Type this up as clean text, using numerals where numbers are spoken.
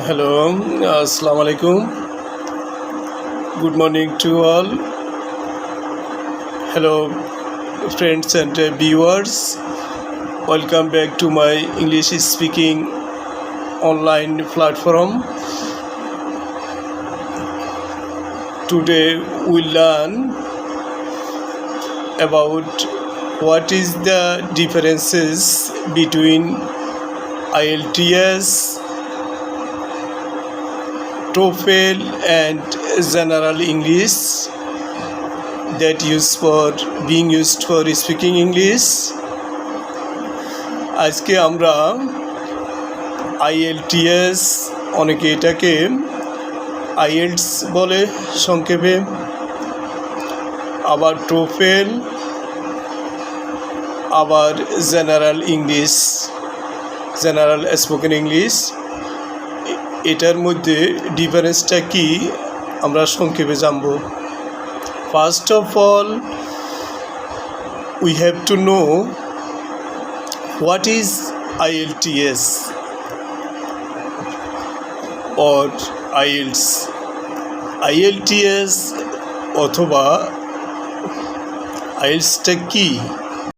Hello, Assalamu alaikum. Good morning to all. Hello, friends and viewers. Welcome back to my English speaking online platform. Today we'll learn about what is the differences between IELTS, TOEFL and general English that being used for speaking English. আজকে আমরা IELTS অনেকে এটাকে IELTS বলে সংক্ষেপে, আবার TOEFL, আবার general spoken English. এটার মধ্যে ডিফারেন্সটা কি আমরা সংক্ষেপে জানব। First of all we have to know what is IELTS or IELTS। IELTS অথবা IELTSটা কি?